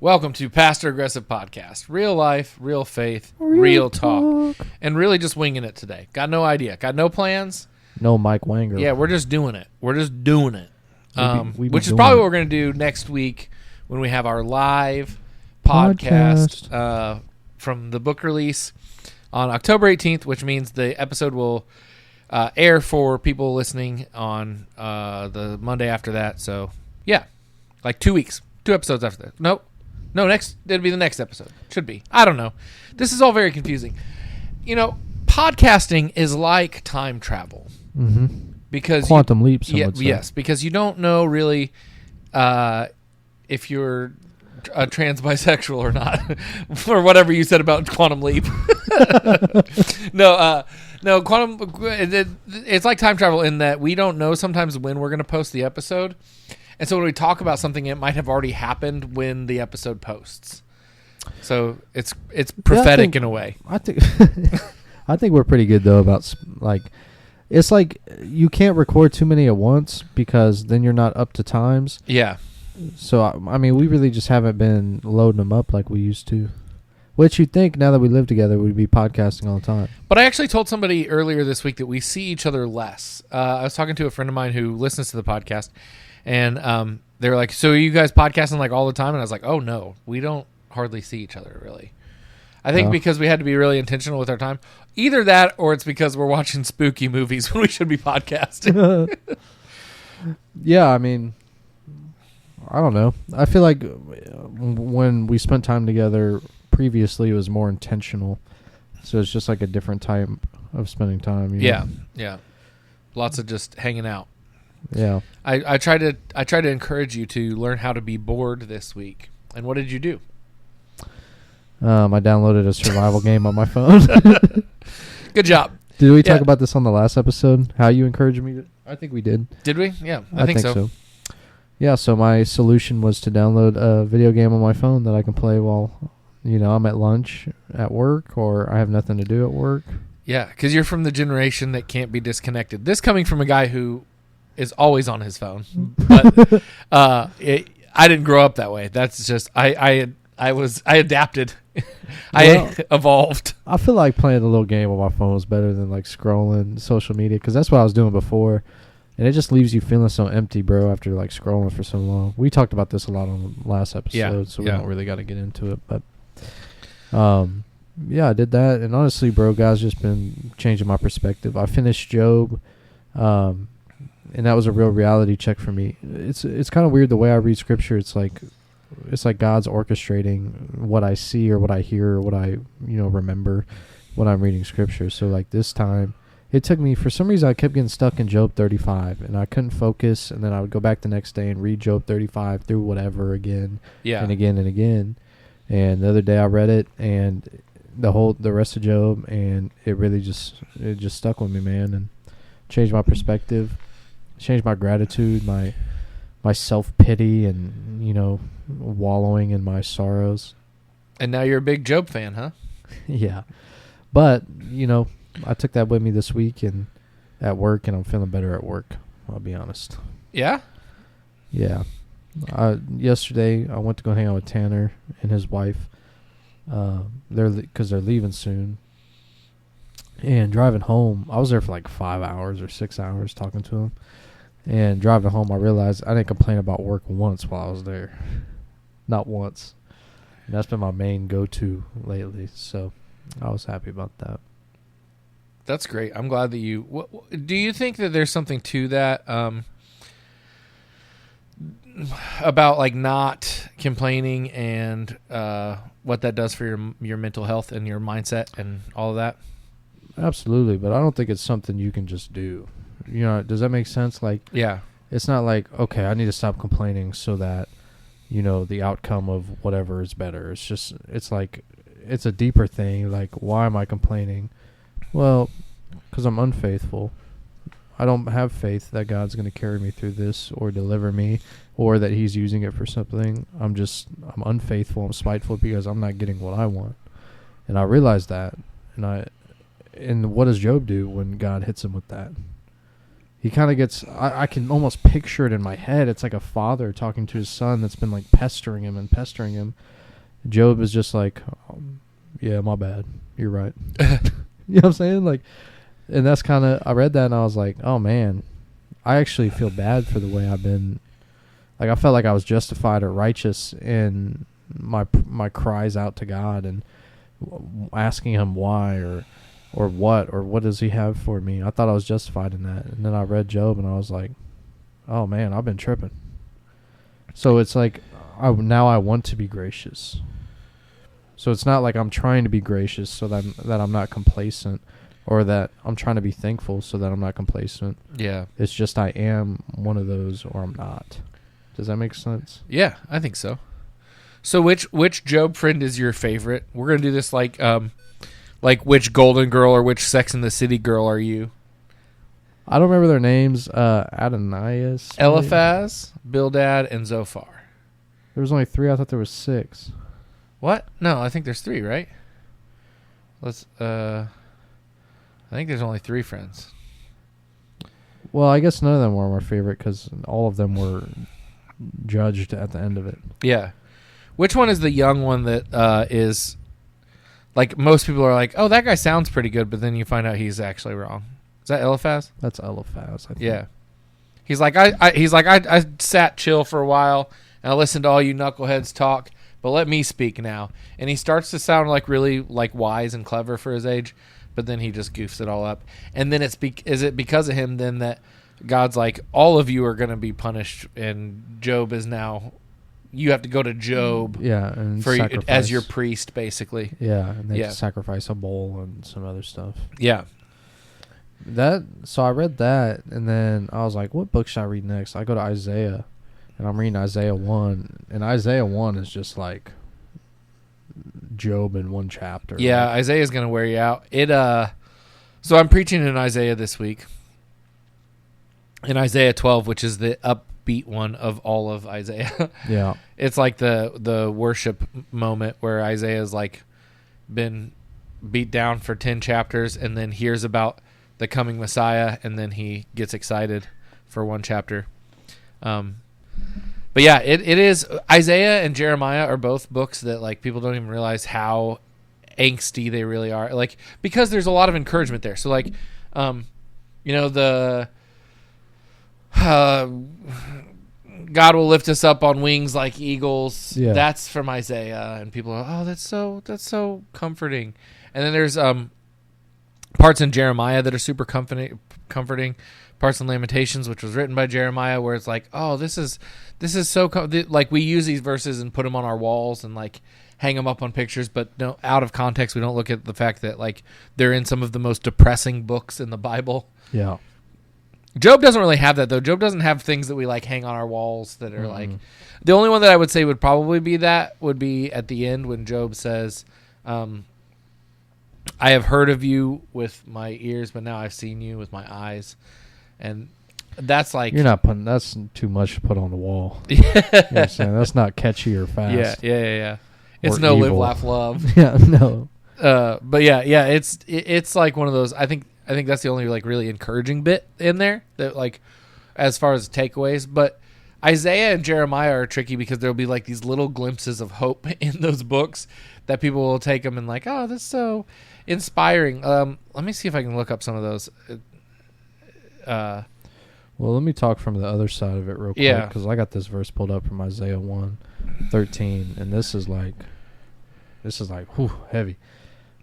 Welcome to Pastor Aggressive Podcast. Real life, real faith, real talk. And really just winging it today. Got no idea. Got no plans. No Mike Wanger. Yeah, we're just doing it. Which is probably what we're going to do next week when we have our live podcast from the book release on October 18th, which means the episode will air for people listening on the Monday after that. So, yeah, like 2 weeks. 2 episodes after that. Nope. No, it'll be the next episode. Should be. I don't know. This is all very confusing. You know, podcasting is like time travel. Mm-hmm. Because quantum leap, some would say. Yes, because you don't know really if you're a trans bisexual or not, or whatever you said about quantum leap. No, quantum. It's like time travel in that we don't know sometimes when we're going to post the episode. And so when we talk about something, it might have already happened when the episode posts. So it's prophetic in a way. I think I think we're pretty good though about like it's like you can't record too many at once because then you're not up to times. Yeah. So I mean, we really just haven't been loading them up like we used to. Which you'd think now that we live together, we'd be podcasting all the time. But I actually told somebody earlier this week that we see each other less. I was talking to a friend of mine who listens to the podcast. And they were like, so are you guys podcasting like all the time? And I was like, oh, no, we don't hardly see each other, really. I think because we had to be really intentional with our time. Either that or it's because we're watching spooky movies when we should be podcasting. Yeah, I mean, I don't know. I feel like when we spent time together previously, it was more intentional. So it's just like a different type of spending time. Yeah. Lots of just hanging out. Yeah, I try to encourage you to learn how to be bored this week. And what did you do? I downloaded a survival game on my phone. Good job. Did we talk about this on the last episode? How you encouraged me to? I think we did. Did we? Yeah, I think so. Yeah, so my solution was to download a video game on my phone that I can play while, I'm at lunch at work or I have nothing to do at work. Yeah, because you're from the generation that can't be disconnected. This coming from a guy who is always on his phone. But I didn't grow up that way. That's just I adapted. I evolved. I feel like playing a little game on my phone is better than like scrolling social media because that's what I was doing before, and it just leaves you feeling so empty, bro. After like scrolling for so long. We talked about this a lot on the last episode, so we don't really got to get into it. But I did that, and honestly, bro, God's just been changing my perspective. I finished Job. And that was a real reality check for me. It's kind of weird the way I read scripture. It's like God's orchestrating what I see or what I hear or what I remember when I'm reading scripture. So like this time, it took me for some reason I kept getting stuck in Job 35 and I couldn't focus. And then I would go back the next day and read Job 35 through whatever again, and again and again. And the other day I read it and the rest of Job, and it really just stuck with me, man, and changed my perspective. Changed my gratitude, my self-pity, and, wallowing in my sorrows. And now you're a big Job fan, huh? Yeah. But, I took that with me this week and at work, and I'm feeling better at work, I'll be honest. Yeah? Yeah. Yesterday, I went to go hang out with Tanner and his wife. Because they're leaving soon. And driving home, I was there for like 5 hours or 6 hours talking to him. And driving home, I realized I didn't complain about work once while I was there. Not once. And that's been my main go-to lately. So I was happy about that. That's great. I'm glad that you... do you think that there's something to that about like not complaining and what that does for your mental health and your mindset and all of that? Absolutely, but I don't think it's something you can just do. Does that make sense? Like, yeah, it's not like, okay, I need to stop complaining so that, the outcome of whatever is better. It's just, it's like, it's a deeper thing. Like, why am I complaining? Well, because I'm unfaithful. I don't have faith that God's going to carry me through this or deliver me or that he's using it for something. I'm unfaithful. I'm spiteful because I'm not getting what I want. And I realize that. And what does Job do when God hits him with that? he kind of gets, I can almost picture it in my head. It's like a father talking to his son that's been like pestering him and pestering him. Job is just like, yeah, my bad. You're right. You know what I'm saying? Like, and that's kind of, I read that and I was like, oh man, I actually feel bad for the way I've been. Like, I felt like I was justified or righteous in my cries out to God and asking him why or what does he have for me. I thought I was justified in that. And then I read Job and I was like, oh man, I've been tripping. So it's like, now I want to be gracious. So it's not like I'm trying to be gracious so that I'm not complacent, or that I'm trying to be thankful so that I'm not complacent. Yeah. It's just I am one of those or I'm not. Does that make sense? Yeah, I think so. So which Job friend is your favorite? We're going to do this like which Golden Girl or which Sex and the City girl are you? I don't remember their names. Adonias. Eliphaz, Bildad, and Zophar. There was only 3. I thought there was 6. What? No, I think there's 3, right? I think there's only 3 friends. Well, I guess none of them were my favorite because all of them were judged at the end of it. Yeah. Which one is the young one that is, like, most people are like, oh, that guy sounds pretty good, but then you find out he's actually wrong. Is that Eliphaz? That's Eliphaz, I think. Yeah. He's like, I sat chill for a while, and I listened to all you knuckleheads talk, but let me speak now. And he starts to sound like really like wise and clever for his age, but then he just goofs it all up. And then is it because of him then that God's like, all of you are going to be punished, and Job is now, you have to go to Job, and for as your priest, basically. Yeah, and they sacrifice a bull and some other stuff. Yeah. So I read that, and then I was like, what book should I read next? I go to Isaiah, and I'm reading Isaiah 1, and Isaiah 1 is just like Job in one chapter. Yeah, like, Isaiah's going to wear you out. So I'm preaching in Isaiah this week. In Isaiah 12, which is the upbeat one of all of Isaiah. Yeah. It's like the worship moment where Isaiah's like been beat down for 10 chapters and then hears about the coming Messiah, and then he gets excited for one chapter. But yeah, it is. Isaiah and Jeremiah are both books that like people don't even realize how angsty they really are. Like, because there's a lot of encouragement there. So like, God will lift us up on wings like eagles. Yeah. That's from Isaiah, and people are, oh, that's so comforting. And then there's parts in Jeremiah that are super comforting. Parts in Lamentations, which was written by Jeremiah, where it's like, oh, this is so like we use these verses and put them on our walls and like hang them up on pictures, but no, out of context, we don't look at the fact that like they're in some of the most depressing books in the Bible. Yeah. Job doesn't really have that, though. Job doesn't have things that we like hang on our walls that are like, the only one that I would say would probably be would be at the end when Job says, I have heard of you with my ears, but now I've seen you with my eyes. And that's like, you're not putting, that's too much to put on the wall. You know what I'm saying? That's not catchy or fast. Yeah. It's Or no evil. live, laugh, love. Yeah, no. But yeah, it's like one of those. I think that's the only like really encouraging bit in there that like as far as takeaways. But Isaiah and Jeremiah are tricky because there'll be like these little glimpses of hope in those books that people will take them and like, oh, that's so inspiring. Let me see if I can look up some of those. Well, let me talk from the other side of it real quick. Yeah. Because I got this verse pulled up from Isaiah 1:13, and this is like, whew, heavy.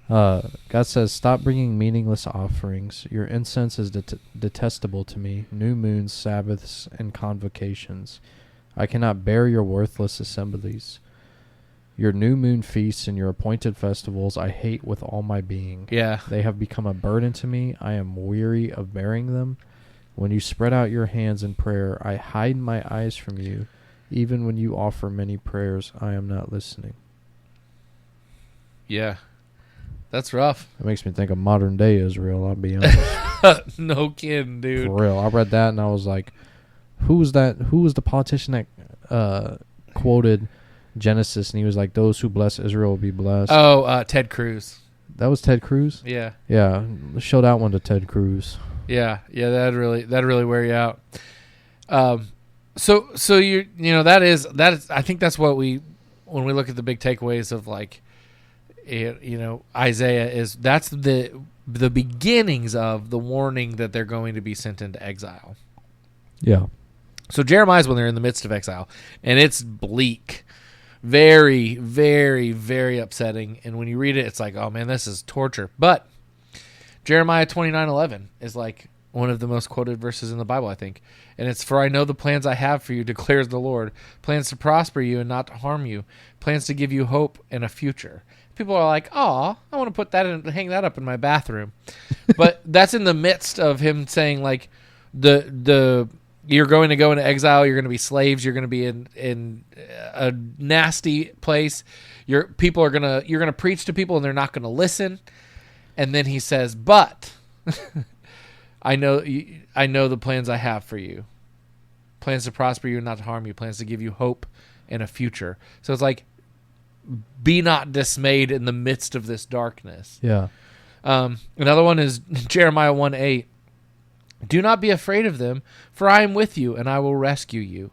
God says, stop bringing meaningless offerings. Your incense is detestable to me. New moons, Sabbaths, and convocations. I cannot bear your worthless assemblies. Your new moon feasts and your appointed festivals I hate with all my being. Yeah. They have become a burden to me. I am weary of bearing them. When you spread out your hands in prayer, I hide my eyes from you. Even when you offer many prayers, I am not listening. Yeah. That's rough. It makes me think of modern day Israel, I'll be honest. No kidding, dude. For real. I read that and I was like, who was the politician that quoted Genesis, and he was like, those who bless Israel will be blessed. Oh, Ted Cruz. That was Ted Cruz. Yeah. Yeah, show that one to Ted Cruz. Yeah. That'd really wear you out. So you know that is I think that's what when we look at the big takeaways of like, you know, Isaiah that's the beginnings of the warning that they're going to be sent into exile. Yeah. So Jeremiah's when they're in the midst of exile, and it's bleak, very, very, very upsetting. And when you read it, it's like, oh man, this is torture. But Jeremiah 29:11 is like one of the most quoted verses in the Bible, I think. And it's, for I know the plans I have for you, declares the Lord, plans to prosper you and not to harm you, plans to give you hope and a future. People are like, oh, I want to put that in, hang that up in my bathroom. But that's in the midst of him saying like you're going to go into exile. You're going to be slaves. You're going to be in a nasty place. You're going to preach to people and they're not going to listen. And then he says, but I know the plans I have for you. Plans to prosper you and not to harm you. Plans to give you hope and a future. So it's like, be not dismayed in the midst of this darkness. Yeah. Another one is Jeremiah 1:8. Do not be afraid of them, for I am with you, and I will rescue you,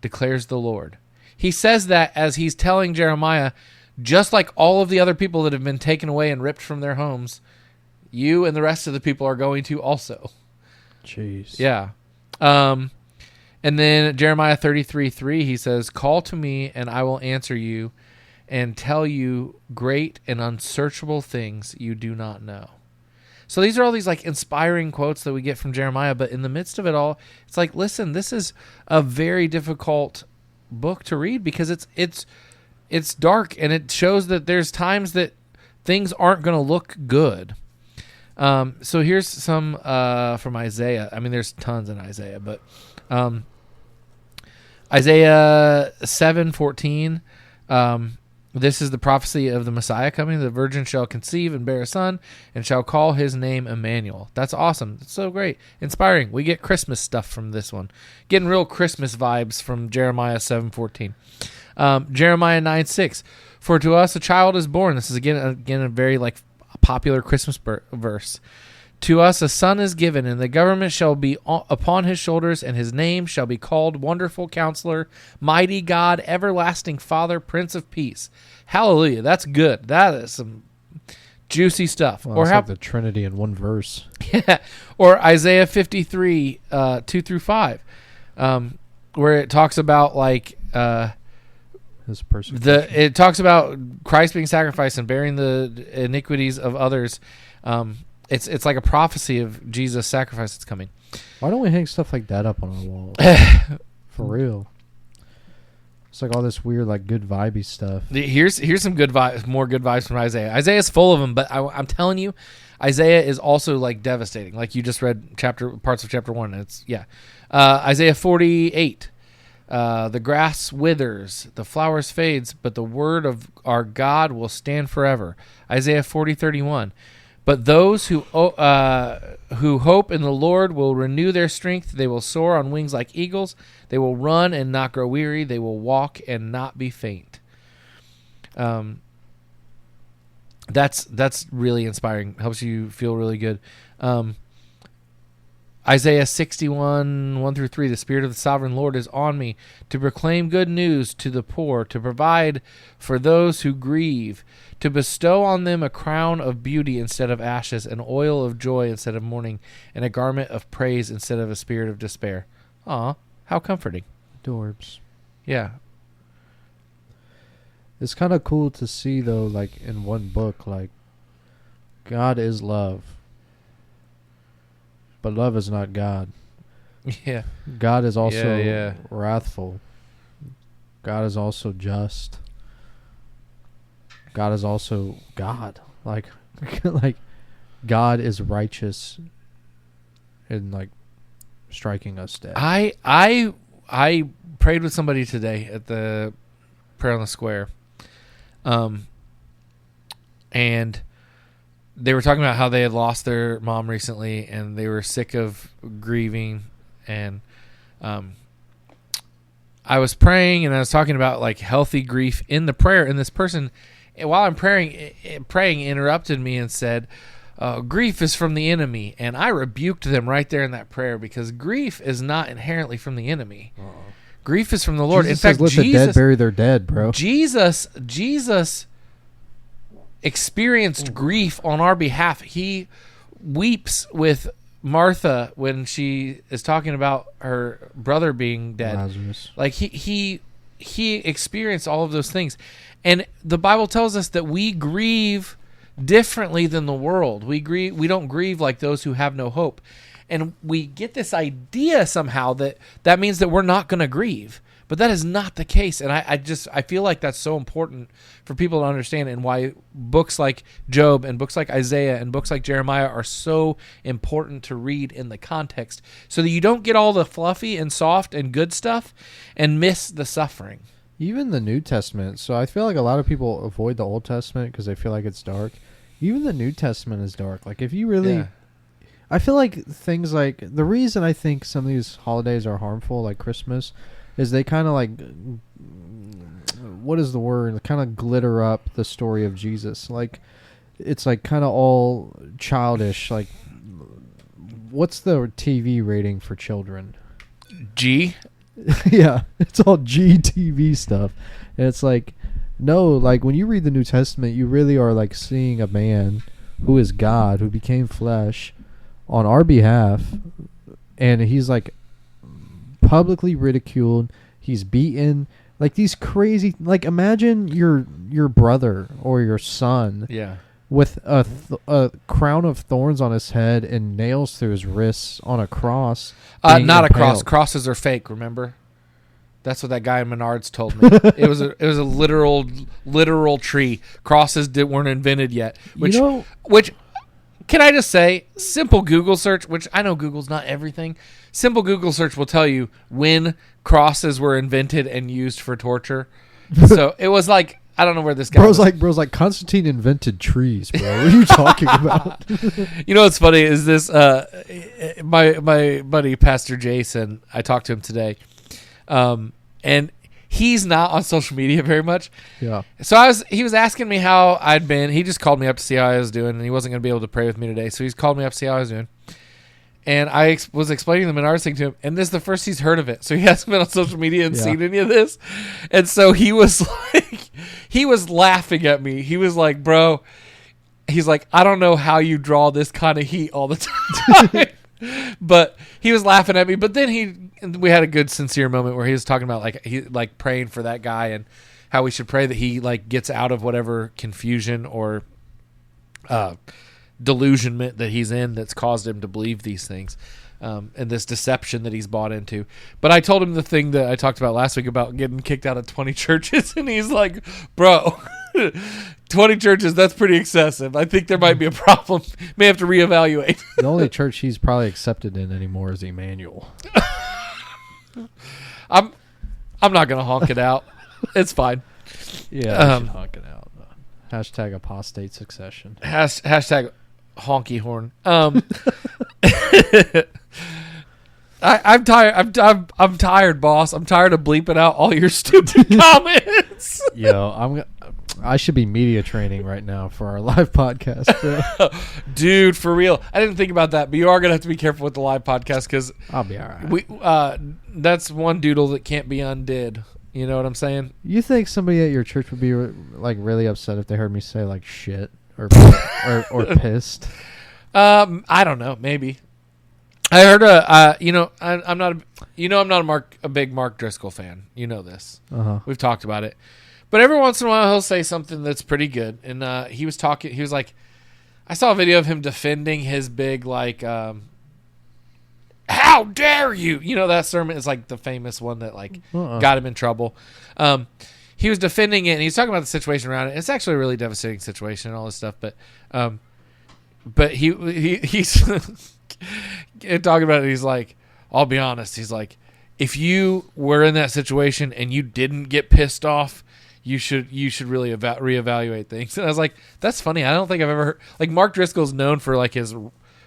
declares the Lord. He says that as he's telling Jeremiah, just like all of the other people that have been taken away and ripped from their homes, you and the rest of the people are going to also. Jeez. Yeah. And then Jeremiah 33:3, he says, call to me, and I will answer you and tell you great and unsearchable things you do not know. So these are all these like inspiring quotes that we get from Jeremiah, but in the midst of it all, it's like, listen, this is a very difficult book to read because it's dark and it shows that there's times that things aren't going to look good. So here's some from Isaiah. I mean, there's tons in Isaiah, but Isaiah 7:14. This is the prophecy of the Messiah coming. The virgin shall conceive and bear a son and shall call his name Emmanuel. That's awesome. It's so great. Inspiring. We get Christmas stuff from this one. Getting real Christmas vibes from Jeremiah 7:14. Jeremiah 9:6. For to us a child is born. This is again a very like popular Christmas verse. To us a son is given, and the government shall be upon his shoulders, and his name shall be called Wonderful Counselor, Mighty God, Everlasting Father, Prince of Peace. Hallelujah. That's good. That is some juicy stuff. Well, it's like the Trinity in one verse. Yeah. Or Isaiah 53, 2-5, where it talks about like his persecution. It talks about Christ being sacrificed and bearing the iniquities of others. It's like a prophecy of Jesus' sacrifice that's coming. Why don't we hang stuff like that up on our walls? For real. It's like all this weird, like, good vibey stuff. Here's some good vibes, more good vibes from Isaiah. Isaiah's full of them, but I'm telling you, Isaiah is also like devastating. Like you just read parts of chapter 1. It's Isaiah 48. The grass withers, the flowers fades, but the word of our God will stand forever. Isaiah 40:31. But those who hope in the Lord will renew their strength. They will soar on wings like eagles. They will run and not grow weary. They will walk and not be faint. That's really inspiring. Helps you feel really good. Isaiah 61:1-3. The Spirit of the Sovereign Lord is on me to proclaim good news to the poor, to provide for those who grieve, to bestow on them a crown of beauty instead of ashes, an oil of joy instead of mourning, and a garment of praise instead of a spirit of despair. Aw, how comforting. Dorbs. Yeah. It's kind of cool to see, though, like, in one book, like, God is love. But love is not God. Yeah. God is also wrathful. God is also just. God is also God. Like, like God is righteous and like striking us dead. I prayed with somebody today at the prayer on the square, and they were talking about how they had lost their mom recently, and they were sick of grieving. And I was praying, and I was talking about like healthy grief in the prayer, and this person while I'm praying interrupted me and said, grief is from the enemy. And I rebuked them right there in that prayer, because grief is not inherently from the enemy. Grief is from the Lord. Jesus in fact, says, let the dead bury their dead, bro. Jesus experienced grief on our behalf. He weeps with Martha when she is talking about her brother being dead. Lazarus. Like he experienced all of those things. And the Bible tells us that we grieve differently than the world. We don't grieve like those who have no hope. And we get this idea somehow that means that we're not going to grieve. But that is not the case. And I feel like that's so important for people to understand, and why books like Job and books like Isaiah and books like Jeremiah are so important to read in the context, so that you don't get all the fluffy and soft and good stuff and miss the suffering. Even the New Testament. So I feel like a lot of people avoid the Old Testament because they feel like it's dark. Even the New Testament is dark. Like if you really... Yeah. I feel like things like... The reason I think some of these holidays are harmful, like Christmas, is they kind of like... What is the word? Kind of glitter up the story of Jesus. Like, it's like kind of all childish. Like, what's the TV rating for children? G? Yeah, it's all GTV stuff. And it's like, no, like when you read the New Testament, you really are like seeing a man who is God, who became flesh on our behalf, and he's like publicly ridiculed. He's beaten. Like these crazy, like imagine your brother or your son, yeah, with a crown of thorns on his head and nails through his wrists on a cross. Not impaled. A cross. Crosses are fake. Remember, that's what that guy in Menards told me. It was a literal tree. Crosses weren't invented yet. Which can I just say, simple Google search, which I know Google's not everything. Simple Google search will tell you when crosses were invented and used for torture. So it was like, I don't know where this guy bro's like Constantine invented trees, bro. What are you talking about? You know what's funny is this my buddy Pastor Jason, I talked to him today. And he's not on social media very much. Yeah. So he was asking me how I'd been. He just called me up to see how I was doing, and he wasn't going to be able to pray with me today. So he's called me up to see how I was doing. And I was explaining the Menards thing to him, and this is the first he's heard of it. So he hasn't been on social media and seen any of this. And so he was like, he was laughing at me. He was like, bro, he's like, I don't know how you draw this kind of heat all the time. But he was laughing at me. But then we had a good sincere moment where he was talking about like praying for that guy and how we should pray that he like gets out of whatever confusion or delusionment that he's in that's caused him to believe these things, and this deception that he's bought into. But I told him the thing that I talked about last week about getting kicked out of 20 churches, and he's like, bro, 20 churches, that's pretty excessive. I think there might be a problem. May have to reevaluate. The only church he's probably accepted in anymore is Emmanuel. I'm not gonna honk it out. It's fine. Yeah, should honk it out. Hashtag apostate succession. Hashtag honky horn. I'm tired. I'm tired, boss. I'm tired of bleeping out all your stupid comments. Yo, I should be media training right now for our live podcast, bro. Dude, for real. I didn't think about that, but you are gonna have to be careful with the live podcast because I'll be all right. That's one doodle that can't be undid. You know what I'm saying? You think somebody at your church would be like really upset if they heard me say like shit or pissed? I don't know. Maybe. I heard I'm not a big Mark Driscoll fan. You know this. We've talked about it. But every once in a while he'll say something that's pretty good. And he was like, I saw a video of him defending his big like how dare you? You know that sermon is like the famous one that like got him in trouble. He was defending it and he's talking about the situation around it. It's actually a really devastating situation and all this stuff, but he's talking about it. He's like, I'll be honest. He's like, if you were in that situation and you didn't get pissed off, you should really reevaluate things. And I was like, that's funny. I don't think I've ever heard, like Mark Driscoll's known for like his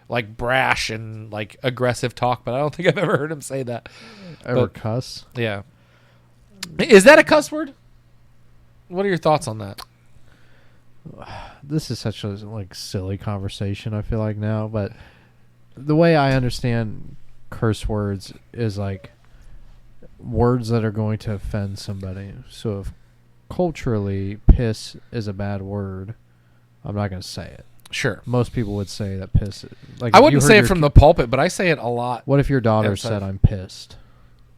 like brash and like aggressive talk, but I don't think I've ever heard him say that. Cuss? Yeah. Is that a cuss word? What are your thoughts on that? this is such a like silly conversation, I feel like now, but the way I understand curse words is like words that are going to offend somebody. So if culturally piss is a bad word, I'm not going to say it. Sure. Most people would say that piss. Like I wouldn't say it from the pulpit, but I say it a lot. What if your daughter said, "I'm pissed"?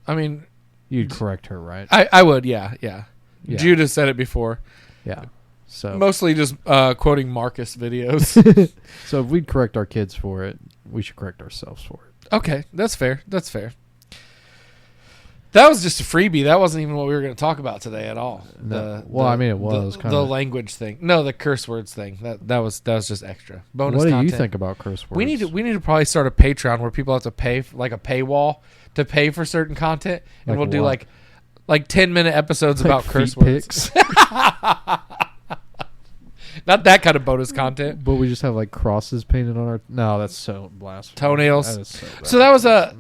I mean, you'd correct her, right? I would, yeah. Judah said it before. Yeah. So mostly just quoting Marcus videos. So if we'd correct our kids for it, we should correct ourselves for it. Okay, that's fair. That was just a freebie. That wasn't even what we were going to talk about today at all. No. It was the language thing. No, the curse words thing. That was just extra bonus. What do content. you think about curse words? We need to probably start a Patreon where people have to pay like a paywall to pay for certain content, and we'll do like 10-minute episodes about curse words. Not that kind of bonus content. But we just have like crosses painted on our. No, that's so blasphemous. Toenails. That is so bad. So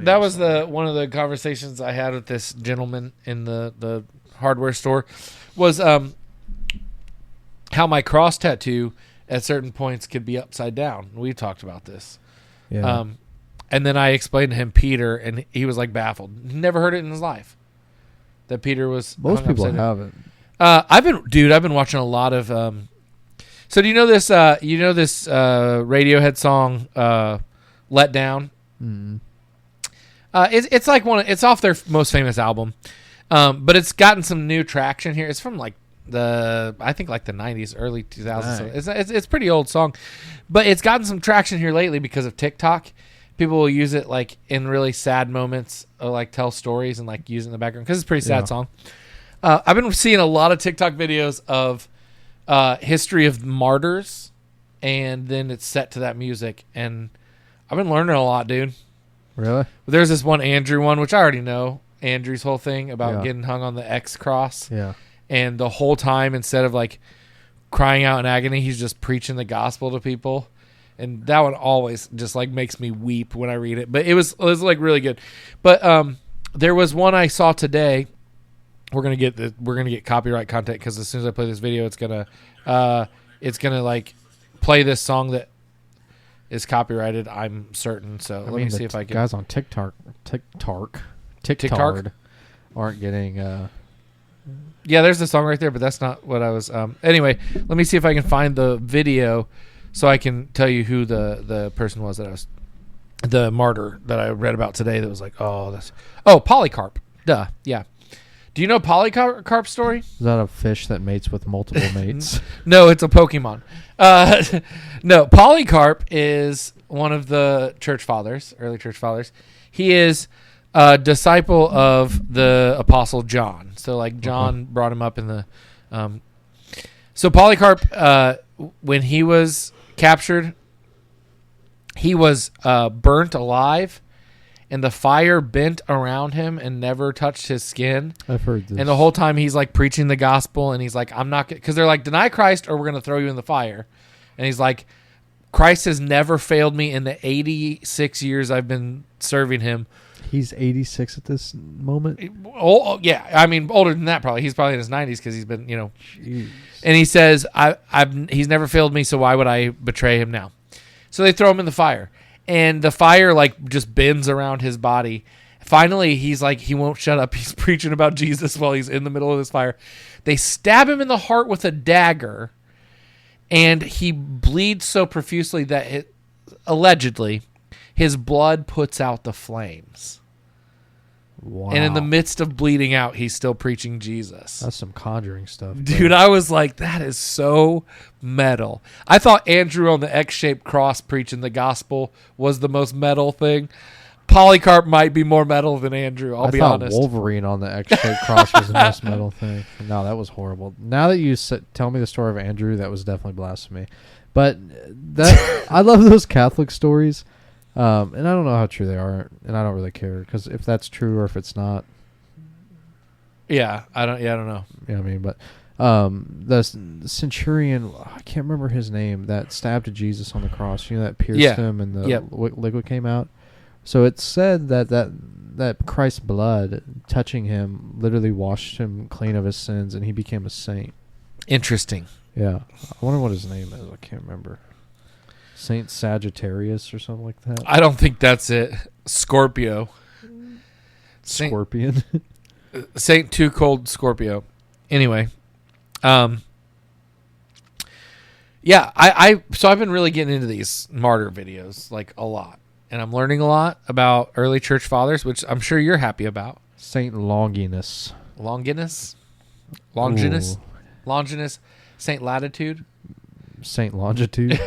that was one of the conversations I had with this gentleman in the hardware store was how my cross tattoo at certain points could be upside down. We talked about this. Yeah. And then I explained to him Peter, and he was like baffled. He never heard it in his life. That Peter was. Most people haven't. I've been watching a lot of. So do you know this? Radiohead song, "Let Down." Mm. It's like it's off their most famous album, but it's gotten some new traction here. It's from like the 90s, early 2000s. Nice. So it's pretty old song, but it's gotten some traction here lately because of TikTok. People will use it like in really sad moments, or like tell stories and like use it in the background because it's a pretty sad song. I've been seeing a lot of TikTok videos of history of martyrs, and then it's set to that music, and I've been learning a lot, dude. Really? There's this one Andrew one, which I already know Andrew's whole thing about getting hung on the X cross. Yeah. And the whole time, instead of like crying out in agony, he's just preaching the gospel to people. And that one always just like makes me weep when I read it. But it was like really good. But there was one I saw today. We're gonna get copyright content because as soon as I play this video, it's gonna like play this song that is copyrighted. I'm certain. So let me see if I can. Guys on TikTok aren't getting. Yeah, there's the song right there, but that's not what I was. Anyway, let me see if I can find the video so I can tell you who the person was that I was, the martyr that I read about today. That was like, Polycarp. Duh, yeah. Do you know Polycarp's story? Is that a fish that mates with multiple mates? No, it's a Pokemon. No, Polycarp is one of the church fathers, early church fathers. He is a disciple of the Apostle John. So, like, John brought him up in the... So, Polycarp, when he was captured, he was burnt alive, and the fire bent around him and never touched his skin. I've heard this. And the whole time he's like preaching the gospel, and he's like, I'm not, because they're like, deny Christ or we're going to throw you in the fire. And he's like, Christ has never failed me in the 86 years I've been serving him. He's 86 at this moment? Oh, yeah. I mean, older than that probably. He's probably in his 90s because he's been, Jeez. And he says, he's never failed me, so why would I betray him now? So they throw him in the fire. And the fire, like, just bends around his body. Finally, he's like, he won't shut up. He's preaching about Jesus while he's in the middle of this fire. They stab him in the heart with a dagger, and he bleeds so profusely that, allegedly, his blood puts out the flames. Wow. And in the midst of bleeding out, he's still preaching Jesus. That's some conjuring stuff. Dude, I was like, that is so metal. I thought Andrew on the X-shaped cross preaching the gospel was the most metal thing. Polycarp might be more metal than Andrew, I'll be honest. Wolverine on the X-shaped cross was the most metal thing. No, that was horrible. Now that you tell me the story of Andrew, that was definitely blasphemy. But I love those Catholic stories. And I don't know how true they are, and I don't really care, because if that's true or if it's not, I don't know. You know what I mean? But the centurion, I can't remember his name, that stabbed Jesus on the cross. You know, that pierced him, and the liquid came out. So it's said that Christ's blood touching him literally washed him clean of his sins, and he became a saint. Interesting. Yeah. I wonder what his name is. I can't remember. Saint Sagittarius or something like that. I don't think that's it. Scorpio. Scorpion. Saint Too Cold Scorpio. Anyway. Yeah, so I've been really getting into these martyr videos, like a lot. And I'm learning a lot about early church fathers, which I'm sure you're happy about. Saint Longinus. Longinus? Saint Latitude? Saint Longitude.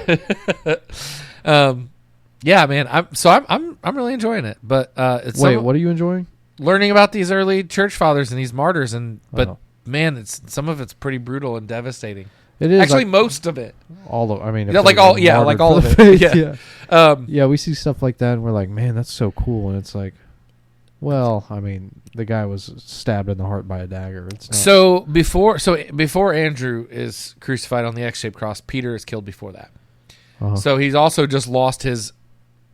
Yeah, man. I'm really enjoying it. But what are you enjoying? Learning about these early church fathers and these martyrs, man, some of it's pretty brutal and devastating. It is actually most of it. All of, I mean, all of it. Yeah, we see stuff like that, and we're like, man, that's so cool. And it's like, well, I mean, the guy was stabbed in the heart by a dagger. It's not. So before Andrew is crucified on the X-shaped cross, Peter is killed before that. Uh-huh. So he's also just lost his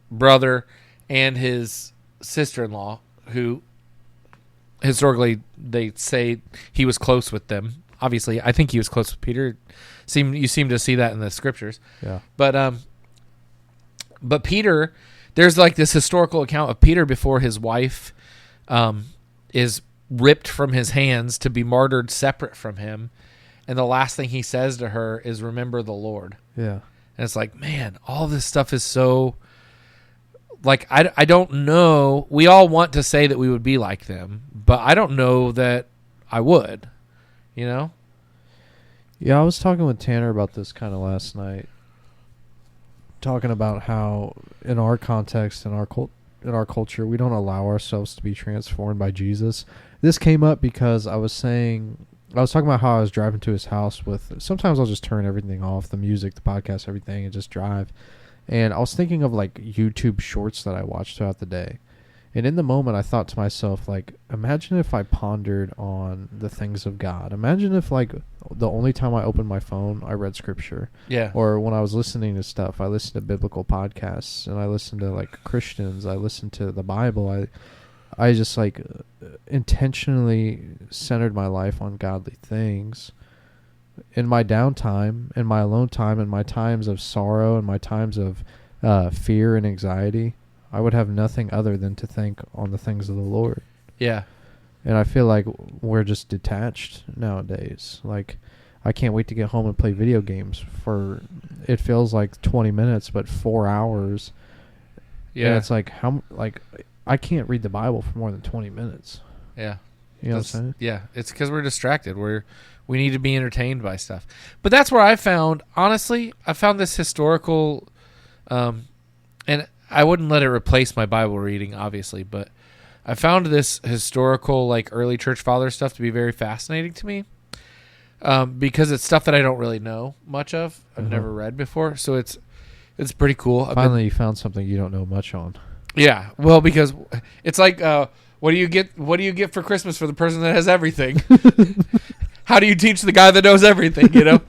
brother and his sister-in-law, who historically they say he was close with them. Obviously, I think he was close with Peter. You seem to see that in the scriptures. Yeah. But Peter, there's like this historical account of Peter before his wife is ripped from his hands to be martyred separate from him, and the last thing he says to her is, "Remember the Lord." Yeah. And it's like, man, all this stuff is so. Like, I don't know. We all want to say that we would be like them, but I don't know that I would. You know? Yeah, I was talking with Tanner about this kind of last night. Talking about how in our context, in our culture, we don't allow ourselves to be transformed by Jesus. This came up because I was talking about how I was driving to his house sometimes I'll just turn everything off, the music, the podcast, everything, and just drive. And I was thinking of like YouTube shorts that I watched throughout the day. And in the moment, I thought to myself, like, imagine if I pondered on the things of God. Imagine if, like, the only time I opened my phone, I read scripture. Yeah. Or when I was listening to stuff, I listened to biblical podcasts, and I listened to, like, Christians. I listened to the Bible. I just, like, intentionally centered my life on godly things. In my downtime, in my alone time, in my times of sorrow, in my times of fear and anxiety, I would have nothing other than to think on the things of the Lord. Yeah. And I feel like we're just detached nowadays. Like, I can't wait to get home and play video games for, it feels like 20 minutes, but 4 hours. Yeah. And it's like, I can't read the Bible for more than 20 minutes. Yeah. You know what I'm saying? Yeah. It's because we're distracted. We need to be entertained by stuff. But that's where I found this historical, and I wouldn't let it replace my Bible reading, obviously, but I found this historical, like, early church father stuff to be very fascinating to me, because it's stuff that I don't really know much of. I've never read before, so it's pretty cool. Finally, you found something you don't know much on. Yeah, well, because it's like, what do you get for Christmas for the person that has everything? How do you teach the guy that knows everything? You know,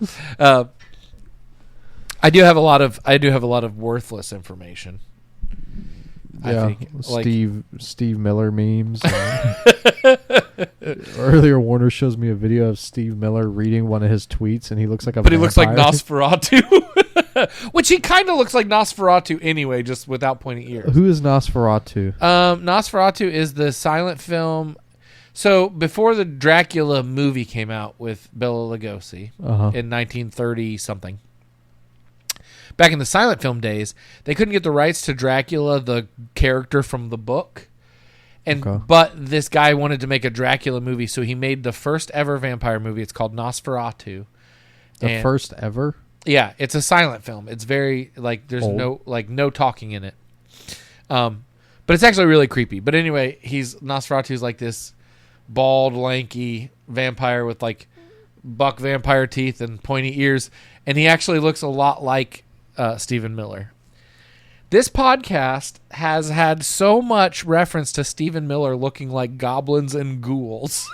I do have a lot of worthless information. Yeah, I think, Steve Miller memes. Earlier, Warner shows me a video of Steve Miller reading one of his tweets, and he looks like a. But he looks like Nosferatu, which he kind of looks like Nosferatu anyway, just without pointy ears. Who is Nosferatu? Nosferatu is the silent film. So before the Dracula movie came out with Bela Lugosi in 1930 something. Back in the silent film days, they couldn't get the rights to Dracula, the character from the book. But this guy wanted to make a Dracula movie, so he made the first ever vampire movie. It's called Nosferatu. The first ever? Yeah, it's a silent film. It's very, like, there's old. no talking in it. But it's actually really creepy. But anyway, Nosferatu's like this bald, lanky vampire with, like, buck vampire teeth and pointy ears, and he actually looks a lot like Stephen Miller. This podcast has had so much reference to Stephen Miller looking like goblins and ghouls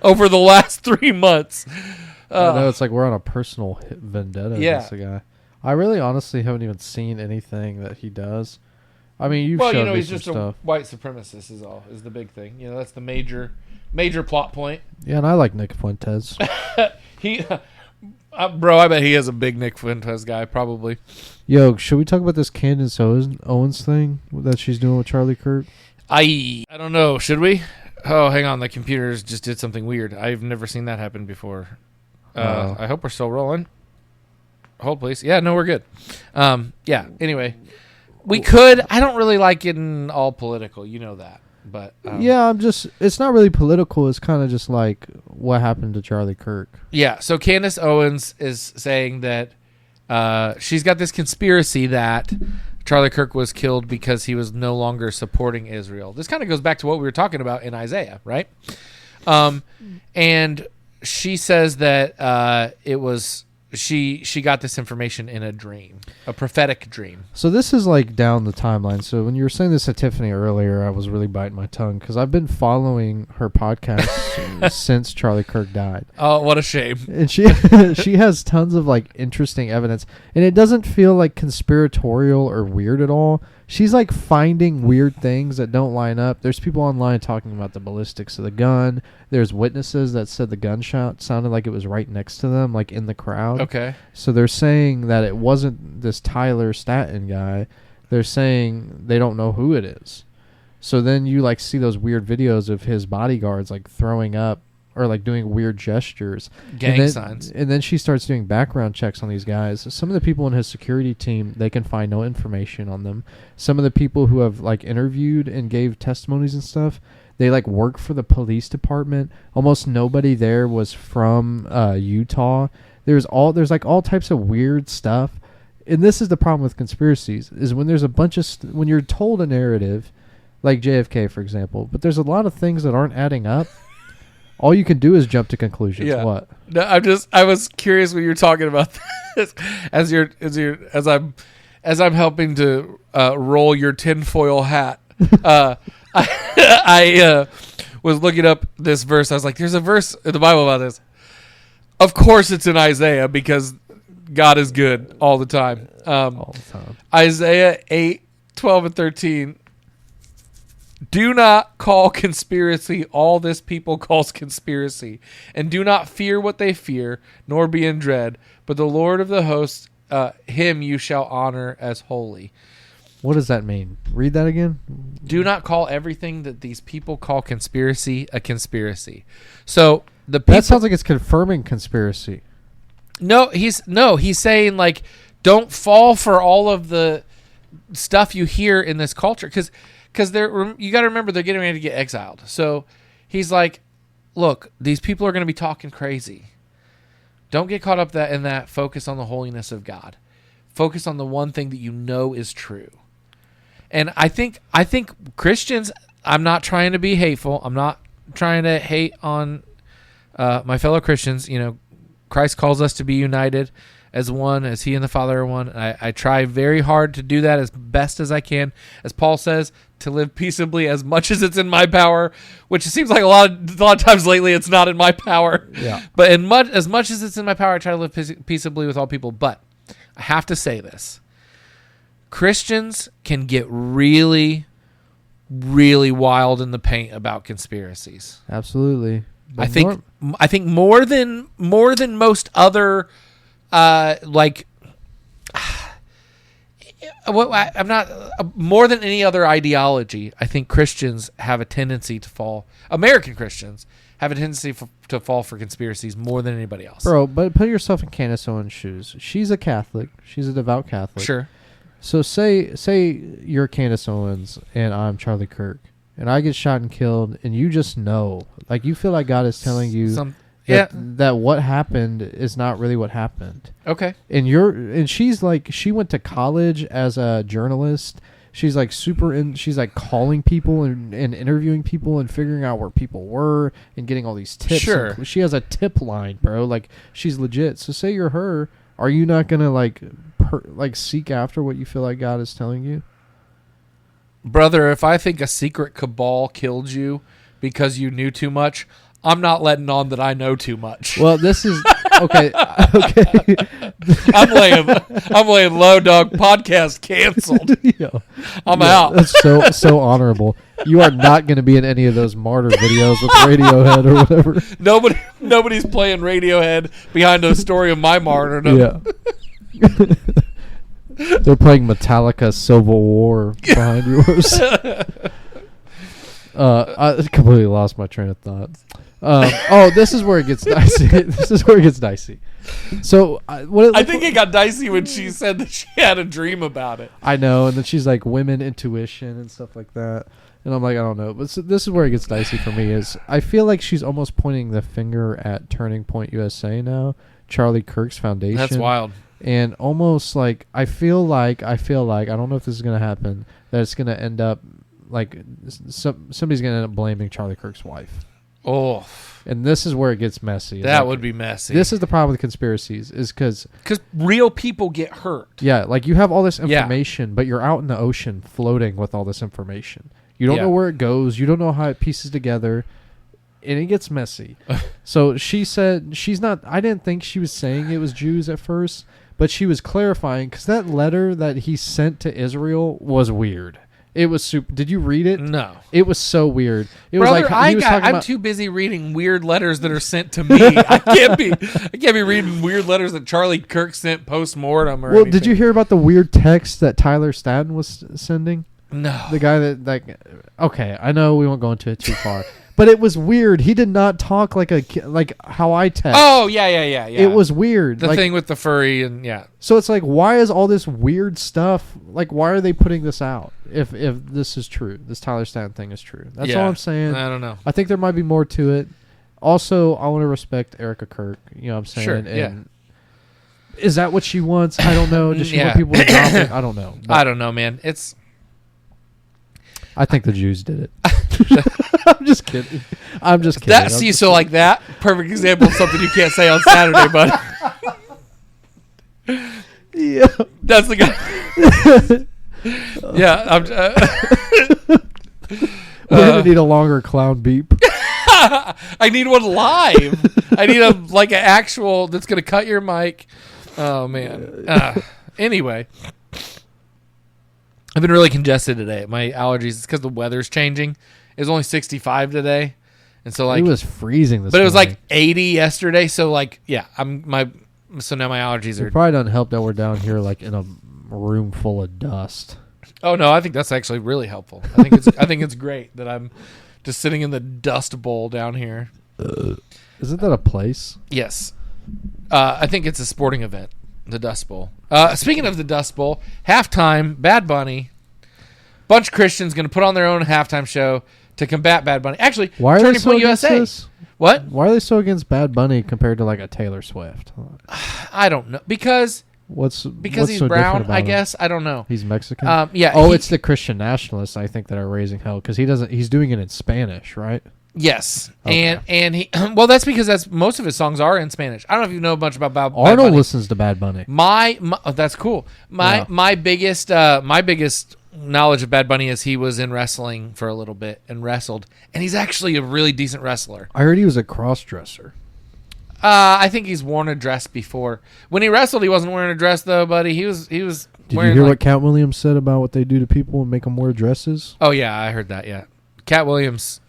over the last 3 months. I know, it's like we're on a personal vendetta against the guy. I really honestly haven't even seen anything that he does. I mean, you've well, showed me he's some just stuff. a white supremacist is the big thing. That's the major plot point. Yeah, and I like Nick Fuentes. He, bro, I bet he is a big Nick Fuentes guy, probably. Yo, should we talk about this Candace Owens thing that she's doing with Charlie Kirk? I don't know. Should we? Oh, hang on. The computers just did something weird. I've never seen that happen before. I hope we're still rolling. Hold, please. Yeah, no, we're good. Yeah, anyway. We could. I don't really like getting all political. You know that. But yeah, it's not really political. It's kind of just like what happened to Charlie Kirk. Yeah, so Candace Owens is saying that she's got this conspiracy that Charlie Kirk was killed because he was no longer supporting Israel. This kind of goes back to what we were talking about in Isaiah, right? And she says that it was she got this information in a dream, a prophetic dream. So this is like down the timeline. So when you were saying this to Tiffany earlier, I was really biting my tongue because I've been following her podcast since Charlie Kirk died. Oh, what a shame! And she she has tons of like interesting evidence, and it doesn't feel like conspiratorial or weird at all. She's like finding weird things that don't line up. There's people online talking about the ballistics of the gun. There's witnesses that said the gunshot sounded like it was right next to them, like in the crowd. Okay. So they're saying that it wasn't this Tyler Staton guy. They're saying they don't know who it is. So then you like see those weird videos of his bodyguards like throwing up or like doing weird gestures. Gang signs. And then she starts doing background checks on these guys. Some of the people in his security team, they can find no information on them. Some of the people who have like interviewed and gave testimonies and stuff, they like work for the police department. Almost nobody there was from Utah. There's like all types of weird stuff. And this is the problem with conspiracies is when there's a bunch of when you're told a narrative, like JFK for example, but there's a lot of things that aren't adding up. All you can do is jump to conclusions. Yeah. What? No, I was curious when you were talking about this as I'm helping to roll your tinfoil hat. I was looking up this verse. I was like, "There's a verse in the Bible about this." Of course, it's in Isaiah because God is good all the time. All the time. Isaiah 8:12 and 13. Do not call conspiracy all this people calls conspiracy, and do not fear what they fear, nor be in dread. But the Lord of the hosts, him you shall honor as holy. What does that mean? Read that again. Do not call everything that these people call conspiracy a conspiracy. So the people, that sounds like it's confirming conspiracy. No, he's saying like don't fall for all of the stuff you hear in this culture because you got to remember they're getting ready to get exiled. So he's like, look, these people are going to be talking crazy. Don't get caught up in that. Focus on the holiness of God. Focus on the one thing that you know is true. And I think Christians, I'm not trying to be hateful. I'm not trying to hate on my fellow Christians. Christ calls us to be united as one, as he and the Father are one. I try very hard to do that as best as I can. As Paul says, to live peaceably as much as it's in my power, which it seems like a lot of times lately it's not in my power. Yeah. But as much as it's in my power, I try to live peaceably with all people. But I have to say this. Christians can get really, really wild in the paint about conspiracies. Absolutely. But I think more than most other I'm not more than any other ideology. I think Christians have a tendency to fall. American Christians have a tendency to fall for conspiracies more than anybody else. Bro, but put yourself in Candace Owens' shoes. She's a Catholic. She's a devout Catholic. Sure. So say you're Candace Owens and I'm Charlie Kirk, and I get shot and killed, and you just know, like you feel like God is telling you that what happened is not really what happened. Okay. And she's like, she went to college as a journalist. She's like she's like calling people and interviewing people and figuring out where people were and getting all these tips. Sure. She has a tip line, bro. Like she's legit. So say you're her, are you not going to like seek after what you feel like God is telling you? Brother, if I think a secret cabal killed you because you knew too much, I'm not letting on that I know too much. Well, this is Okay. Okay. I'm laying low, dog. Podcast canceled. I'm out. That's so honorable. You are not going to be in any of those martyr videos with Radiohead or whatever. Nobody's playing Radiohead behind a story of my martyrdom. Yeah. They're playing Metallica Civil War behind yours. I completely lost my train of thought. This is where it gets dicey. So I think it got dicey when she said that she had a dream about it. I know, and then she's like women intuition and stuff like that, and I'm like, I don't know. But this is where it gets dicey for me. Is I feel like she's almost pointing the finger at Turning Point USA now, Charlie Kirk's foundation. That's wild. And almost like I feel like I don't know if this is gonna happen, that it's gonna end up like somebody's gonna end up blaming Charlie Kirk's wife. Oh, and this is where it gets messy. That would be messy. This is the problem with conspiracies, is because real people get hurt. Yeah, like you have all this information, but you're out in the ocean floating with all this information. You don't know where it goes. You don't know how it pieces together, and it gets messy. So she said she's not. I didn't think she was saying it was Jews at first, but she was clarifying because that letter that he sent to Israel was weird. It was super. Did you read it? No. It was so weird. It Brother, was like I'm too busy reading weird letters that are sent to me. I can't be reading weird letters that Charlie Kirk sent post-mortem or anything. Did you hear about the weird text that Tyler Staton was sending? No. The guy that okay, I know we won't go into it too far. But it was weird. He did not talk like how I text. Oh, yeah. It was weird. The thing with the furry and So it's like, why is all this weird stuff? Like, why are they putting this out? If this is true, this Tyler Staton thing is true. That's all I'm saying. I don't know. I think there might be more to it. Also, I want to respect Erica Kirk. You know what I'm saying? Sure. And is that what she wants? I don't know. Does she want people to drop it? I don't know. I don't know, man. I think the Jews did it. I'm just kidding. So like that, perfect example of something you can't say on Saturday, bud. Yeah. That's the guy. Yeah. We're going to need a longer clown beep. I need one live. I need an actual that's going to cut your mic. Oh, man. Anyway. I've been really congested today. My allergies, it's because the weather's changing. It was only 65 today. And so it was freezing this morning. But it was morning. 80 yesterday. So so now my allergies are. It probably doesn't help that we're down here in a room full of dust. Oh no, I think that's actually really helpful. I think it's great that I'm just sitting in the dust bowl down here. Isn't that a place? Yes. I think it's a sporting event. The Dust Bowl. Speaking of the Dust Bowl, halftime, Bad Bunny. Bunch of Christians going to put on their own halftime show to combat Bad Bunny. Actually, why are Turning they so Point against USA. This? What? Why are they so against Bad Bunny compared to a Taylor Swift? I don't know. Because what's he's so brown, I guess. I don't know. He's Mexican? Yeah. It's the Christian nationalists, I think, that are raising hell because he's doing it in Spanish, right? Yes, okay. and he that's because most of his songs are in Spanish. I don't know if you know much about Bad Bunny. Arnold listens to Bad Bunny. My that's cool. My biggest knowledge of Bad Bunny is he was in wrestling for a little bit and wrestled, and he's actually a really decent wrestler. I heard he was a cross-dresser. I think he's worn a dress before. When he wrestled, he wasn't wearing a dress though, buddy. He was. Did you hear what Cat Williams said about what they do to people and make them wear dresses? Oh yeah, I heard that. Yeah, Cat Williams.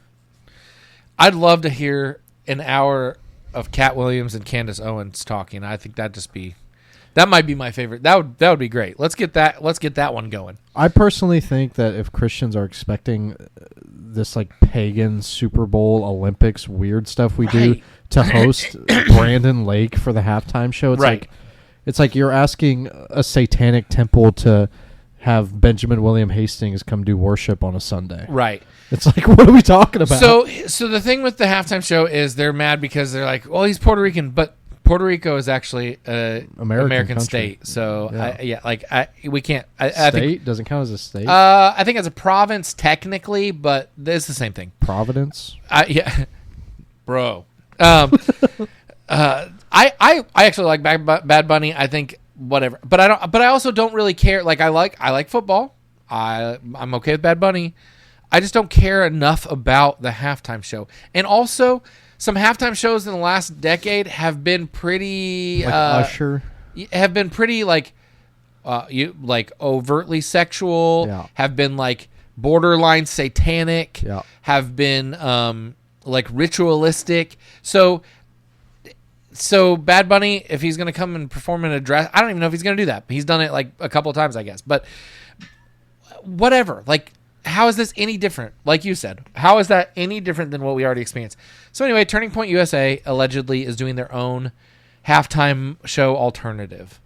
I'd love to hear an hour of Cat Williams and Candace Owens talking. I think that might be my favorite. That would be great. Let's get that one going. I personally think that if Christians are expecting this pagan Super Bowl Olympics weird stuff we do to host Brandon Lake for the halftime show, it's like you're asking a satanic temple to have Benjamin William Hastings come do worship on a Sunday. Right. It's like, what are we talking about? So the thing with the halftime show is they're mad because they're like, well, he's Puerto Rican, but Puerto Rico is actually an American state. So we can't. I think, doesn't count as a state. I think as a province technically, but it's the same thing. Providence. Yeah, bro. I actually like Bad Bunny. I think whatever, but I don't. But I also don't really care. I like football. I'm okay with Bad Bunny. I just don't care enough about the halftime show. And also, some halftime shows in the last decade have been pretty Like Usher. Have been pretty like overtly sexual. Yeah. Have been like borderline satanic. Yeah. Have been like ritualistic. So Bad Bunny, if he's gonna come and perform in a dress, I don't even know if he's gonna do that. He's done it like a couple of times, I guess. But whatever. Like, how is this any different? Like you said, how is that any different than what we already experienced? So anyway, Turning Point USA allegedly is doing their own halftime show alternative,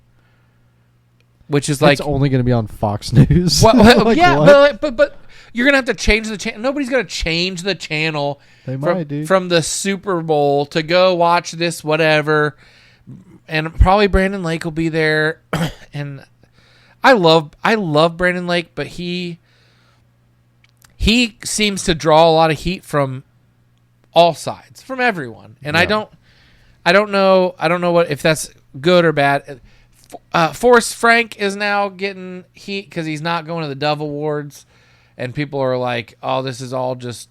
which is like it's only going to be on Fox News. well, Like, yeah, what? but you're gonna have to change the channel. Nobody's gonna change the channel They might, dude. from the Super Bowl to go watch this whatever, and probably Brandon Lake will be there. And I love Brandon Lake, but he seems to draw a lot of heat from all sides, from everyone, and I don't know what if that's good or bad. Forrest Frank is now getting heat because he's not going to the Dove Awards, and people are like, "Oh, this is all just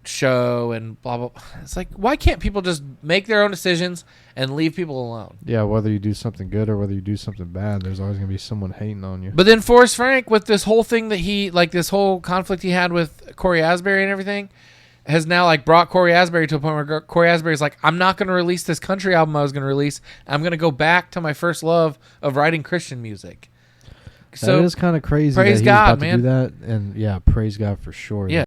show and blah blah." It's like, why can't people just make their own decisions and leave people alone? Yeah, whether you do something good or whether you do something bad, there's always going to be someone hating on you. But then Forrest Frank, with this whole thing that he like, this whole conflict he had with Corey Asbury and everything, has now like brought Corey Asbury to a point where Corey Asbury's like, I'm not going to release this country album I was going to release. I'm going to go back to my first love of writing Christian music. So that is kind of crazy. Praise that God, about man. To do that, and yeah, praise God for sure. Yeah.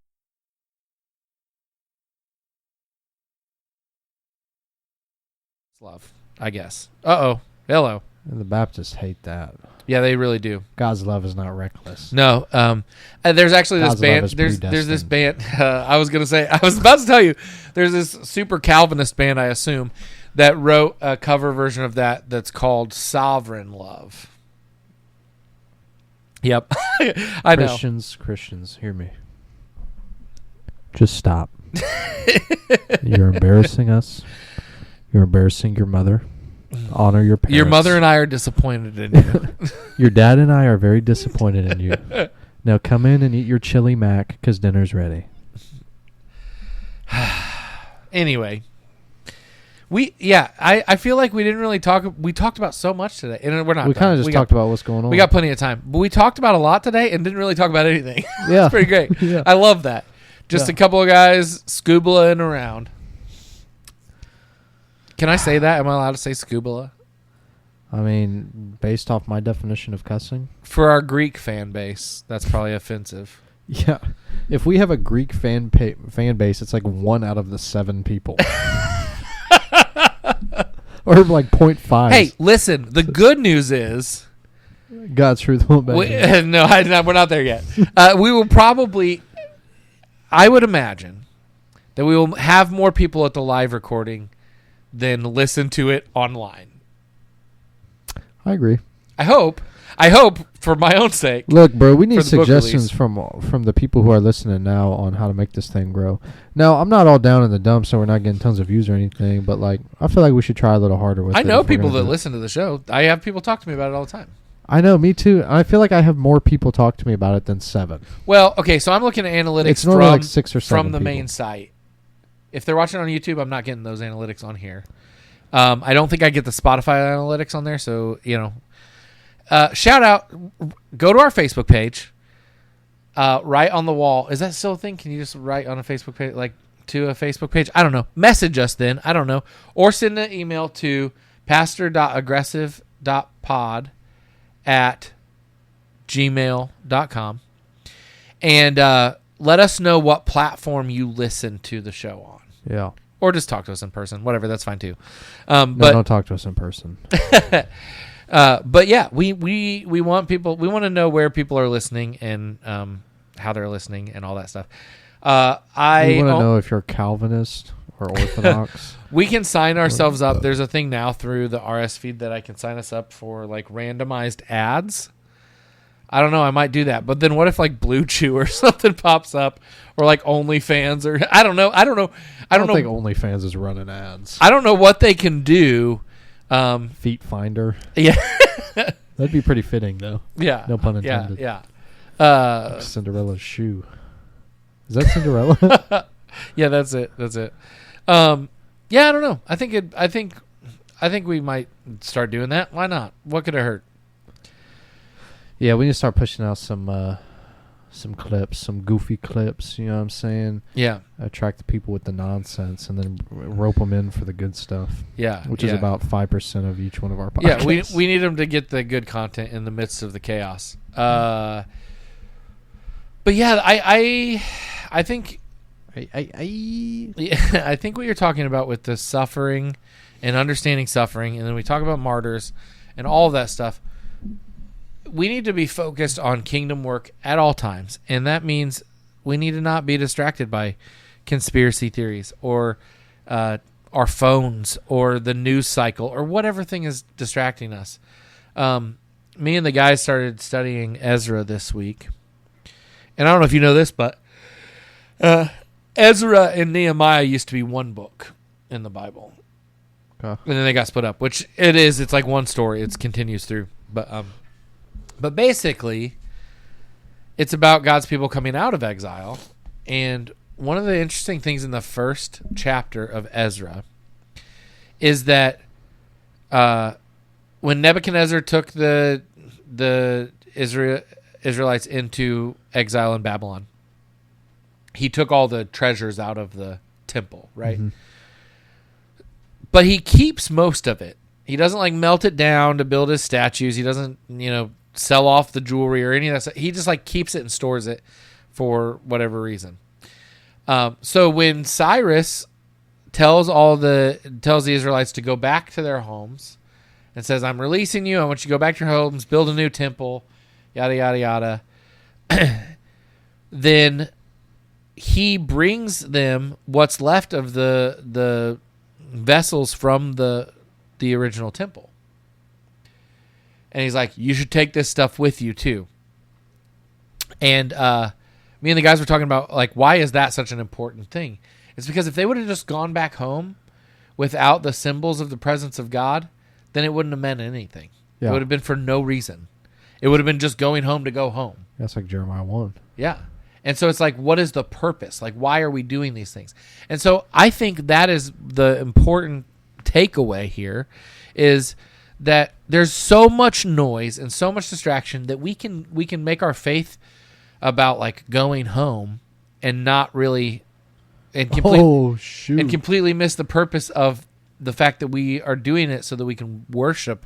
Love, I guess. Hello. And the Baptists hate that. Yeah, they really do. God's love is not reckless. No, there's actually this God's love band. is There's this band. I was about to tell you, there's this super Calvinist band, I assume, that wrote a cover version of that that's called Sovereign Love. Yep, I know. Christians, hear me. Just stop. You're embarrassing us. You're embarrassing your mother. Honor your parents. Your mother and I are disappointed in you. Your dad and I are very disappointed in you. Now come in and eat your chili mac because dinner's ready. Anyway, I feel like we didn't really talk. We talked about so much today, and we're not. We kind of just talked about what's going on. We got plenty of time, but we talked about a lot today and didn't really talk about anything. Yeah, it's pretty great. Yeah. I love that. Just a couple of guys scubaing around. Can I say that? Am I allowed to say scubala? I mean, based off my definition of cussing. For our Greek fan base, that's probably offensive. Yeah. If we have a Greek fan base, it's like 1 out of the 7 people. Or like 0.5. Hey, listen, the good news is... God's truth won't bend. No, we're not there yet. We will probably... I would imagine that we will have more people at the live recording than listen to it online. I agree. I hope for my own sake. Look, bro, we need suggestions from the people who are listening now on how to make this thing grow. Now, I'm not all down in the dumps, so we're not getting tons of views or anything, but like I feel like we should try a little harder with it. I know people that listen to the show. I have people talk to me about it all the time. I know, me too. I feel like I have more people talk to me about it than 7. Well, okay, so I'm looking at analytics it's normally like 6 or 7 from the people. main site. If they're watching on YouTube, I'm not getting those analytics on here. I don't think I get the Spotify analytics on there, so, shout out, go to our Facebook page, write on the wall. Is that still a thing? Can you just write on a Facebook page, like to a Facebook page? I don't know. Message us then. I don't know. Or send an email to pastor.aggressive.pod@gmail.com and let us know what platform you listen to the show on. Yeah. Or just talk to us in person. Whatever, that's fine too. But don't talk to us in person. But yeah, we want people. We want to know where people are listening and how they're listening and all that stuff. We want to know if you're Calvinist or Orthodox. We can sign ourselves up. There's a thing now through the RS feed that I can sign us up for like randomized ads. I don't know. I might do that. But then what if like Blue Chew or something pops up, or like OnlyFans, or I don't know. I don't think OnlyFans is running ads. I don't know what they can do. Feet Finder. Yeah. That'd be pretty fitting, though. Yeah. No pun intended. Yeah. Cinderella's shoe. Is that Cinderella? Yeah, that's it. Yeah, I don't know. I think we might start doing that. Why not? What could it hurt? Yeah, we need to start pushing out some clips, some goofy clips. You know what I'm saying? Yeah. Attract the people with the nonsense, and then rope them in for the good stuff. Yeah, which is about 5% of each one of our podcasts. Yeah, we need them to get the good content in the midst of the chaos. But yeah, I think. Yeah, I think what you're talking about with the suffering and understanding suffering, and then we talk about martyrs and all of that stuff. We need to be focused on kingdom work at all times, and that means we need to not be distracted by conspiracy theories or our phones or the news cycle or whatever thing is distracting us. Me and the guys started studying Ezra this week, and I don't know if you know this, but Ezra and Nehemiah used to be one book in the Bible. And then they got split up, which it is. It's like one story. It continues through. But basically, it's about God's people coming out of exile. And one of the interesting things in the first chapter of Ezra is that when Nebuchadnezzar took the Israelites into exile in Babylon, he took all the treasures out of the temple, right? Mm-hmm. But he keeps most of it. He doesn't like melt it down to build his statues. He doesn't, sell off the jewelry or any of that stuff. He just like keeps it and stores it for whatever reason. So when Cyrus tells the Israelites to go back to their homes and says, "I'm releasing you. I want you to go back to your homes, build a new temple, yada yada yada," then he brings them what's left of the vessels from the original temple. And he's like, you should take this stuff with you too. And me and the guys were talking about, like, why is that such an important thing? It's because if they would have just gone back home without the symbols of the presence of God, then it wouldn't have meant anything. Yeah. It would have been for no reason. It would have been just going home to go home. That's like Jeremiah 1. Yeah. And so it's like, what is the purpose? Like, why are we doing these things? And so I think that is the important takeaway here, is that there's so much noise and so much distraction that we can make our faith about like going home and not really and completely miss the purpose of the fact that we are doing it so that we can worship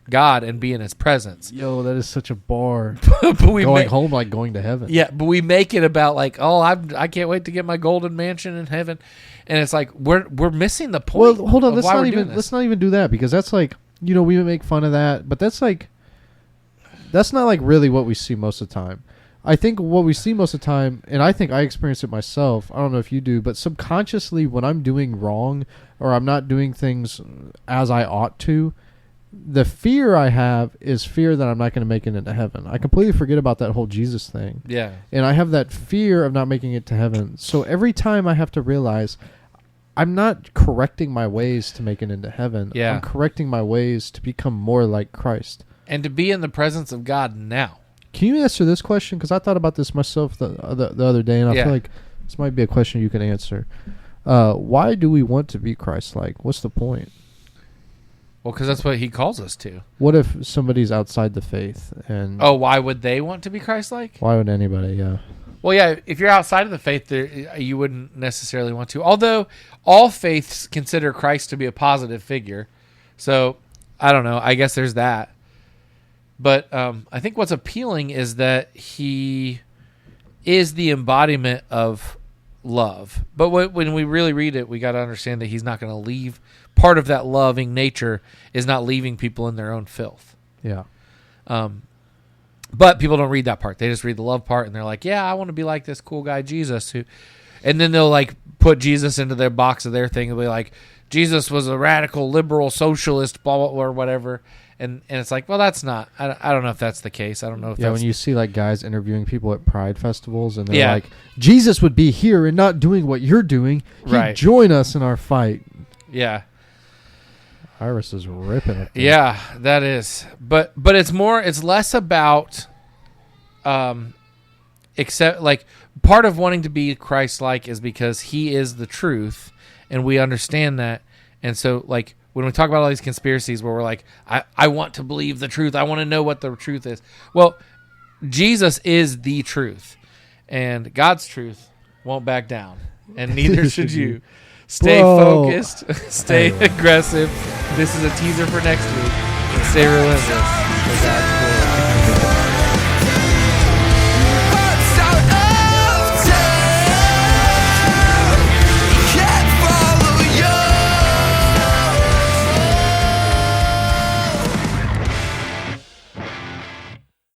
God and be in His presence. Yo, that is such a bar. But going home like going to heaven. Yeah, but we make it about like, oh, I can't wait to get my golden mansion in heaven, and it's like we're missing the point. Well, hold on, let's not even do that, because that's like, we make fun of that, but that's not like really what we see most of the time. I think what we see most of the time, and I think I experience it myself, I don't know if you do, but subconsciously when I'm doing wrong or I'm not doing things as I ought to, the fear I have is fear that I'm not going to make it into heaven. I completely forget about that whole Jesus thing. Yeah. And I have that fear of not making it to heaven. So every time I have to realize I'm not correcting my ways to make it into heaven. Yeah. I'm correcting my ways to become more like Christ. And to be in the presence of God now. Can you answer this question? Because I thought about this myself the other day, and I feel like this might be a question you can answer. Why do we want to be Christ-like? What's the point? Well, because that's what He calls us to. What if somebody's outside the faith? Why would they want to be Christ-like? Why would anybody, yeah. Well, yeah, if you're outside of the faith, you wouldn't necessarily want to. Although all faiths consider Christ to be a positive figure. So, I don't know. I guess there's that. But I think what's appealing is that He is the embodiment of love. But when we really read it, we got to understand that He's not going to leave. Part of that loving nature is not leaving people in their own filth. Yeah. But people don't read that part. They just read the love part, and they're like, yeah, I want to be like this cool guy Jesus. And then they'll like put Jesus into their box of their thing. They'll be like, Jesus was a radical, liberal, socialist, blah, blah, blah, or whatever. And it's like, well, that's not. I don't know if that's the case. I don't know if when you see like guys interviewing people at Pride festivals, and they're like, Jesus would be here and not doing what you're doing. He'd join us in our fight. Yeah. Iris is ripping it. Yeah, that is. But it's less about except like part of wanting to be Christ-like is because he is the truth, and we understand that. And so, like, when we talk about all these conspiracies where we're like, I want to believe the truth, I want to know what the truth is. Well, Jesus is the truth, and God's truth won't back down, and neither should you. Stay focused, stay aggressive. This is a teaser for next week. And stay relentless for God's glory.